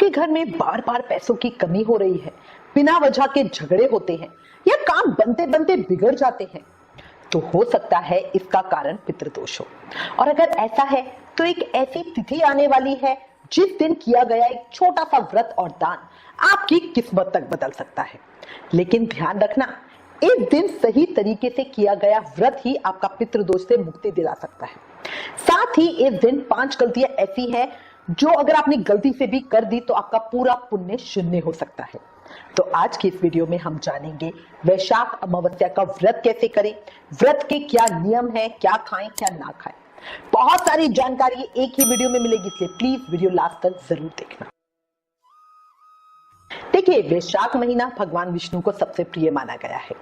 आपके घर में बार बार पैसों की कमी हो रही है, बिना वजह के झगड़े होते हैं या काम बनते बनते बिगड़ जाते हैं, तो हो सकता है इसका कारण पितृदोष हो। और अगर ऐसा है तो एक ऐसी तिथि आने वाली है जिस दिन किया गया एक छोटा सा व्रत और दान आपकी किस्मत तक बदल सकता है। लेकिन ध्यान रखना, इस दिन सही तरीके से किया गया व्रत ही आपका पितृदोष से मुक्ति दिला सकता है। साथ ही इस दिन 5 गलतियां ऐसी हैं जो अगर आपने गलती से भी कर दी तो आपका पूरा पुण्य शून्य हो सकता है। तो आज की इस वीडियो में हम जानेंगे वैशाख अमावस्या का व्रत कैसे करें, व्रत के क्या नियम है, क्या खाएं क्या ना खाएं। बहुत सारी जानकारी एक ही वीडियो में मिलेगी, इसलिए प्लीज वीडियो लास्ट तक जरूर देखना। देखिए, वैशाख महीना भगवान विष्णु को सबसे प्रिय माना गया है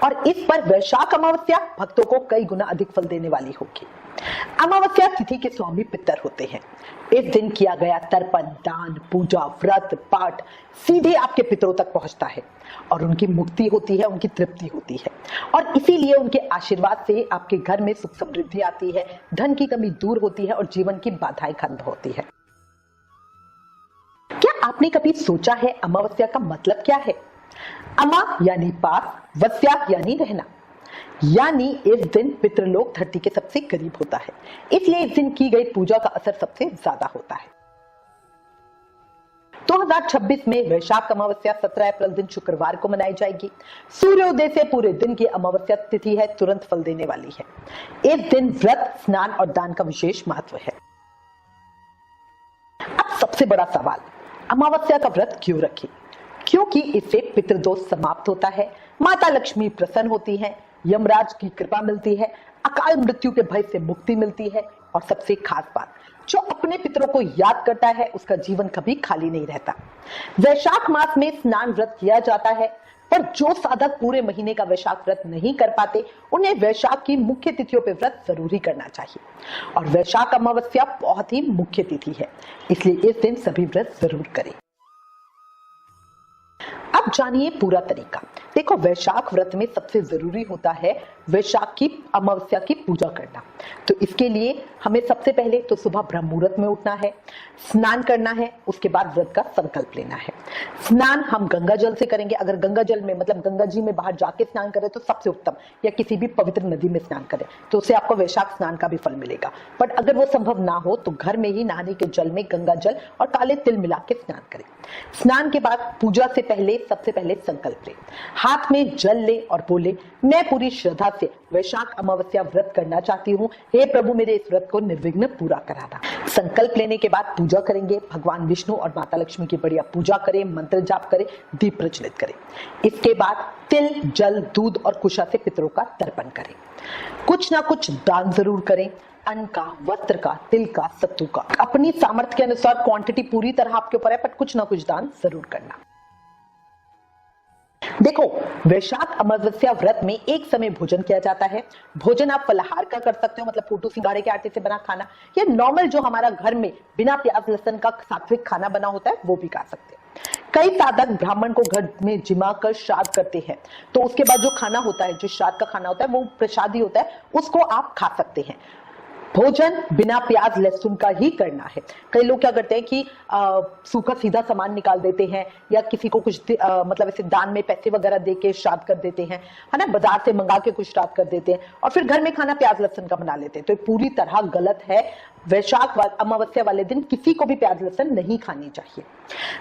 और इस पर वैशाख अमावस्या भक्तों को कई गुना अधिक फल देने वाली होगी। अमावस्या तिथि के स्वामी पितर होते हैं। इस दिन किया गया तर्पण, दान, पूजा, व्रत, पाठ सीधे आपके पितरों तक पहुंचता है और उनकी मुक्ति होती है, उनकी तृप्ति होती है और इसीलिए उनके आशीर्वाद से आपके घर में सुख समृद्धि आती है, धन की कमी दूर होती है और जीवन की बाधाएं खत्म होती है। क्या आपने कभी सोचा है अमावस्या का मतलब क्या है? अमा यानी पास, वस्या यानी रहना, यानी इस दिन पितृलोक धरती के सबसे करीब होता है, इसलिए इस दिन की गई पूजा का असर सबसे ज्यादा होता है। 2026 में वैशाख अमावस्या 17 अप्रैल दिन शुक्रवार को मनाई जाएगी। सूर्योदय से पूरे दिन की अमावस्या तिथि है, तुरंत फल देने वाली है। इस दिन व्रत, स्नान और दान का विशेष महत्व है। अब सबसे बड़ा सवाल, अमावस्या का व्रत क्यों रखें? क्योंकि इससे पितृदोष समाप्त होता है, माता लक्ष्मी प्रसन्न होती है, यमराज की कृपा मिलती है, अकाल मृत्यु के भय से मुक्ति मिलती है और सबसे खास बात, जो अपने पितरों को याद करता है उसका जीवन कभी खाली नहीं रहता। वैशाख मास में स्नान व्रत किया जाता है, पर जो साधक पूरे महीने का वैशाख व्रत नहीं कर पाते उन्हें वैशाख की मुख्य तिथियों पर व्रत जरूर ही करना चाहिए। और वैशाख अमावस्या बहुत ही मुख्य तिथि है, इसलिए इस दिन सभी व्रत जरूर करें। अब जानिए पूरा तरीका। देखो, वैशाख व्रत में सबसे जरूरी होता है वैशाख की अमावस्या की पूजा करना। तो इसके लिए हमें सबसे पहले तो सुबह ब्रह्म मुहूर्त में उठना है, स्नान करना है, उसके बाद व्रत का संकल्प लेना है। स्नान हम गंगा जल से करेंगे। अगर गंगा जल में मतलब गंगा जी में बाहर जाके स्नान करें तो सबसे उत्तम, या किसी भी पवित्र नदी में स्नान करें तो उससे आपको वैशाख स्नान का भी फल मिलेगा। बट अगर वो संभव ना हो तो घर में ही नहाने के जल में गंगा जल और काले तिल मिला के स्नान करें। स्नान के बाद पूजा से पहले सबसे पहले संकल्प ले, हाथ में जल ले और बोले, मैं पूरी श्रद्धा से वैशाख अमावस्या व्रत करना चाहती हूँ, हे प्रभु मेरे इस व्रत को निर्विघ्न पूरा कराना। संकल्प लेने के बाद पूजा करेंगे, भगवान विष्णु और माता लक्ष्मी की बढ़िया पूजा करें, मंत्र जाप करें, दीप प्रज्वलित करें। इसके बाद तिल, जल, दूध और कुशा से पितरों का तर्पण करें। कुछ ना कुछ दान जरूर करें, अन्न का, वस्त्र का, तिल का, सत्तू का। अपनी सामर्थ्य के अनुसार क्वांटिटी पूरी तरह आपके ऊपर है, पर कुछ ना कुछ दान जरूर करना। देखो, वैशाख अमावस्या व्रत में एक समय भोजन किया जाता है। भोजन आप फलाहार का कर सकते हो, मतलब फोटो सिंगाड़े के आटे से बना खाना, या नॉर्मल जो हमारा घर में बिना प्याज लहसुन का सात्विक खाना बना होता है वो भी खा सकते हैं। कई साधक ब्राह्मण को घर में जिमा कर श्राद्ध करते हैं, तो उसके बाद जो खाना होता है, जो श्राद्ध का खाना होता है वो प्रसादी होता है, उसको आप खा सकते हैं। भोजन बिना प्याज लहसुन का ही करना है। कई लोग क्या करते हैं कि सूखा सीधा सामान निकाल देते हैं या किसी को कुछ मतलब ऐसे दान में पैसे वगैरह दे के श्राद्ध कर देते हैं, है ना, बाजार से मंगा के कुछ श्राद्ध कर देते हैं और फिर घर में खाना प्याज लहसुन का बना लेते हैं। तो ये पूरी तरह गलत है। वैशाख अमावस्या वाले दिन किसी को भी प्याज लहसुन नहीं खानी चाहिए।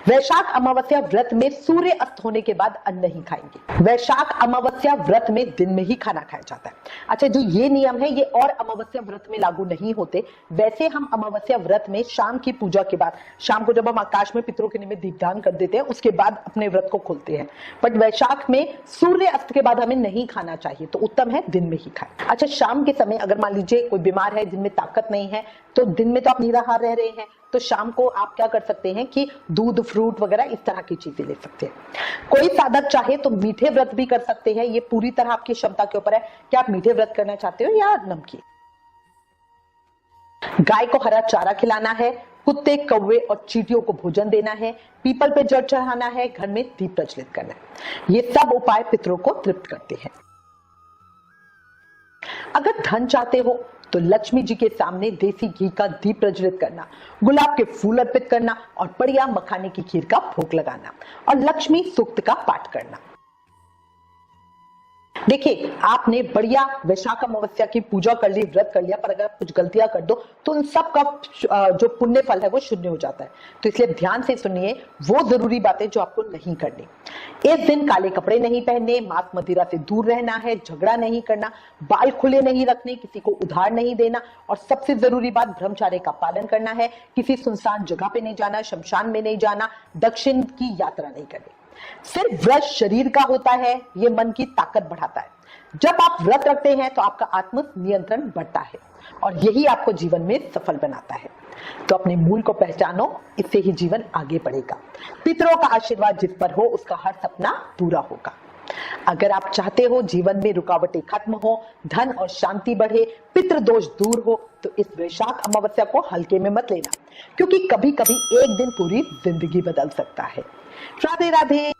वैशाख अमावस्या व्रत में सूर्य अस्त होने के बाद अन्न नहीं खाएंगे। वैशाख अमावस्या व्रत में दिन में ही खाना खाया जाता है। अच्छा, जो ये नियम है ये और अमावस्या व्रत में लागू नहीं होते। वैसे हम अमावस्या व्रत में शाम की पूजा के बाद, शाम को जब हम आकाश में पितरों के निमित्त दीपदान कर देते हैं उसके बाद अपने व्रत को खोलते हैं। बट वैशाख में सूर्य अस्त के बाद हमें नहीं खाना चाहिए, तो उत्तम है दिन में ही खाएं। अच्छा, शाम के समय अगर मान लीजिए कोई बीमार है, दिन में ताकत नहीं है, तो दिन में तो आप निराहार रह रहे हैं, तो शाम को आप क्या कर सकते हैं कि दूध, फ्रूट वगैरह इस तरह की चीजें ले सकते हैं। कोई साधक चाहे तो मीठे व्रत भी कर सकते हैं, ये पूरी तरह आपकी क्षमता के ऊपर है कि आप मीठे व्रत करना चाहते हो या नमकीन। गाय को हरा चारा खिलाना है, कुत्ते, कौवे और चींटियों को भोजन देना है, पीपल पे जल चढ़ाना है, घर में दीप प्रज्वलित करना है। ये सब उपाय पितरों को तृप्त करते हैं। अगर धन चाहते हो तो लक्ष्मी जी के सामने देसी घी का दीप प्रज्वलित करना, गुलाब के फूल अर्पित करना और बढ़िया मखाने की खीर का भोग लगाना और लक्ष्मी सूक्त का पाठ करना। देखिए, आपने बढ़िया वैशाख अमावस्या की पूजा कर ली, व्रत कर लिया, पर अगर कुछ गलतियां कर दो तो उन सब का जो पुण्य फल है वो शून्य हो जाता है। तो इसलिए ध्यान से सुनिए वो जरूरी बातें जो आपको नहीं करनी। इस दिन काले कपड़े नहीं पहनने, मांस मदिरा से दूर रहना है, झगड़ा नहीं करना, बाल खुले नहीं रखने, किसी को उधार नहीं देना और सबसे जरूरी बात ब्रह्मचर्य का पालन करना है। किसी सुनसान जगह पे नहीं जाना, शमशान में नहीं जाना, दक्षिण की यात्रा नहीं करनी। सिर्फ व्रत शरीर का होता है, ये मन की ताकत बढ़ाता है। जब आप व्रत रखते हैं तो आपका आत्म नियंत्रण बढ़ता है और यही आपको जीवन में सफल बनाता है। तो अपने मूल को पहचानो, इससे ही जीवन आगे बढ़ेगा। पितरों का आशीर्वाद जिस पर हो उसका हर सपना पूरा होगा। अगर आप चाहते हो जीवन में रुकावटें खत्म हो, धन और शांति बढ़े, पितृ दोष दूर हो, तो इस वैशाख अमावस्या को हल्के में मत लेना, क्योंकि कभी कभी एक दिन पूरी जिंदगी बदल सकता है। राधे राधे।